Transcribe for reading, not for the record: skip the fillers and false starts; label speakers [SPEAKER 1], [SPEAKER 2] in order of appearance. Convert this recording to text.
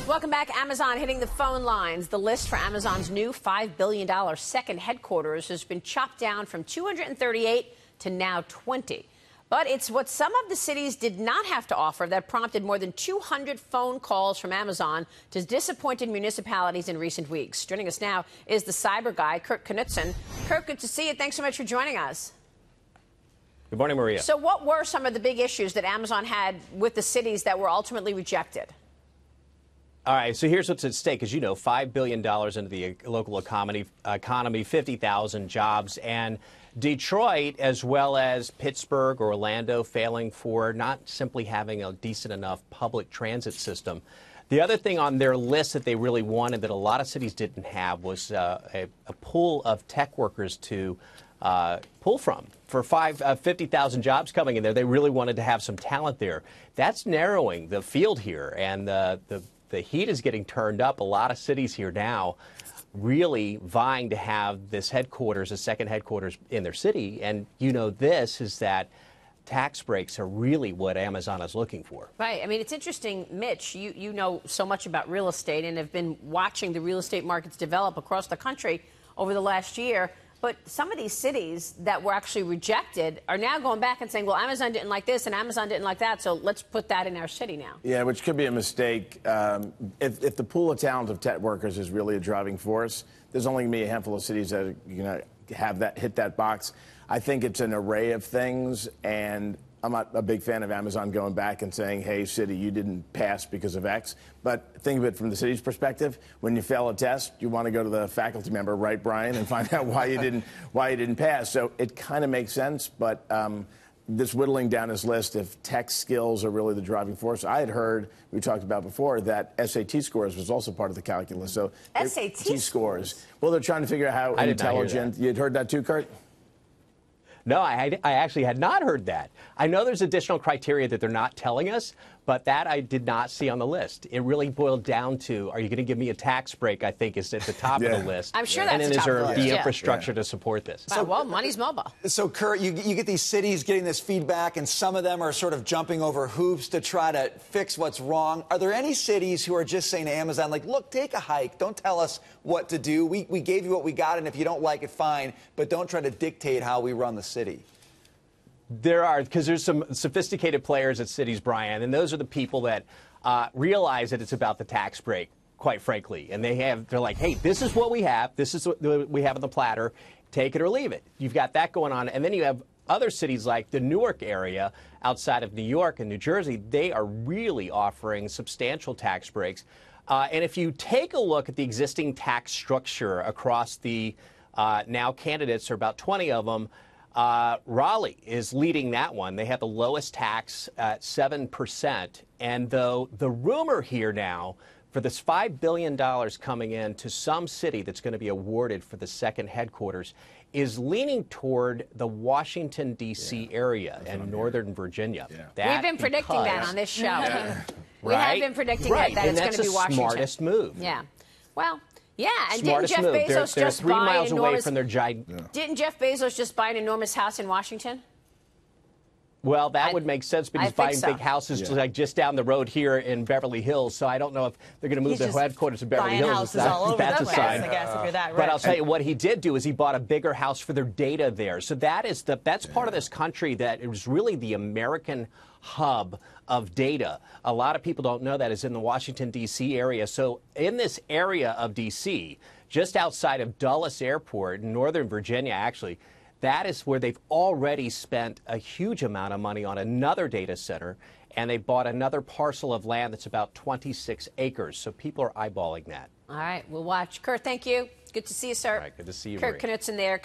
[SPEAKER 1] Welcome back. Amazon hitting the phone lines. The list for Amazon's new $5 billion second headquarters has been chopped down from 238 to now 20. But it's what some of the cities did not have to offer that prompted more than 200 phone calls from Amazon to disappointed municipalities in recent weeks. Joining us now is the cyber guy, Kurt Knutson. Kurt, good to see you. Thanks so much for joining us.
[SPEAKER 2] Good morning, Maria.
[SPEAKER 1] So what were some of the big issues that Amazon had with the cities that were ultimately rejected?
[SPEAKER 2] All right, so here's what's at stake. As you know, $5 billion into the local economy, 50,000 jobs, and Detroit, as well as Pittsburgh or Orlando, failing for not simply having a decent enough public transit system. The other thing on their list that they really wanted that a lot of cities didn't have was a pool of tech workers to pull from. For 50,000 jobs coming in there, they really wanted to have some talent there. That's narrowing the field here, and the heat is getting turned up. A lot of cities here now really vying to have this headquarters, a second headquarters in their city. And you know, this is that tax breaks are really what Amazon is looking for.
[SPEAKER 1] Right. I mean, it's interesting, Mitch, you know so much about real estate and have been watching the real estate markets develop across the country over the last year. But some of these cities that were actually rejected are now going back and saying, well, Amazon didn't like this and Amazon didn't like that, so let's put that in our city now.
[SPEAKER 3] Yeah, which could be a mistake. If the pool of talent of tech workers is really a driving force, there's only going to be a handful of cities that are going to have that hit that box. I think it's an array of things, and I'm not a big fan of Amazon going back and saying, hey, city, you didn't pass because of X. But think of it from the city's perspective. When you fail a test, you want to go to the faculty member, right, Brian, and find out why you didn't pass. So it kind of makes sense. But this whittling down his list, if tech skills are really the driving force, I had heard, we talked about before, that SAT scores was also part of the calculus. So
[SPEAKER 1] SAT
[SPEAKER 3] scores. Well, they're trying to figure out how intelligent. You had heard that too, Kurt?
[SPEAKER 2] No, I actually had not heard that. I know there's additional criteria that they're not telling us, but that I did not see on the list. It really boiled down to, are you going to give me a tax break, I think, is at the top of the list.
[SPEAKER 1] I'm sure that's
[SPEAKER 2] and then
[SPEAKER 1] the top
[SPEAKER 2] is there
[SPEAKER 1] of the list.
[SPEAKER 2] the infrastructure to support this?
[SPEAKER 1] So, well, money's mobile.
[SPEAKER 4] So, Kurt, you get these cities getting this feedback, and some of them are sort of jumping over hoops to try to fix what's wrong. Are there any cities who are just saying to Amazon, like, look, take a hike. Don't tell us what to do. We gave you what we got, and if you don't like it, fine. But don't try to dictate how we run the city.
[SPEAKER 2] There are, because there's some sophisticated players at cities, Brian, and those are the people that realize that it's about the tax break, quite frankly. And they're like, hey, this is what we have. This is what we have on the platter. Take it or leave it. You've got that going on. And then you have other cities like the Newark area outside of New York and New Jersey. They are really offering substantial tax breaks. And if you take a look at the existing tax structure across the now candidates, there are about 20 of them. Raleigh is leading that one. They have the lowest tax at 7%. And though the rumor here now for this $5 billion coming in to some city that's going to be awarded for the second headquarters is leaning toward the Washington, D.C. area and Northern Virginia.
[SPEAKER 1] We've been predicting that on this show. We have been predicting that it's going to be Washington.
[SPEAKER 2] That's the smartest move.
[SPEAKER 1] Yeah. Well, yeah, and
[SPEAKER 2] smartest
[SPEAKER 1] didn't Jeff Bezos
[SPEAKER 2] they're
[SPEAKER 1] just
[SPEAKER 2] 3
[SPEAKER 1] buy
[SPEAKER 2] miles
[SPEAKER 1] an
[SPEAKER 2] away
[SPEAKER 1] enormous,
[SPEAKER 2] from their giant.
[SPEAKER 1] Didn't Jeff Bezos just buy an enormous house in Washington?
[SPEAKER 2] Well, that would make sense, but he's buying big houses like just down the road here in Beverly Hills. So I don't know if they're going to move the headquarters to Beverly Hills.
[SPEAKER 5] That's a sign. I guess, if you're that rich.
[SPEAKER 2] But I'll tell you what he did do is he bought a bigger house for their data there. So that's part of this country that is really the American hub of data. A lot of people don't know that is in the Washington, D.C. area. So in this area of D.C., just outside of Dulles Airport in Northern Virginia, actually, that is where they've already spent a huge amount of money on another data center, and they bought another parcel of land that's about 26 acres. So people are eyeballing that.
[SPEAKER 1] All right, we'll watch. Kurt, thank you. Good to see you, sir.
[SPEAKER 2] All right, good to see you,
[SPEAKER 1] Kurt
[SPEAKER 2] Marie.
[SPEAKER 1] Knutson there.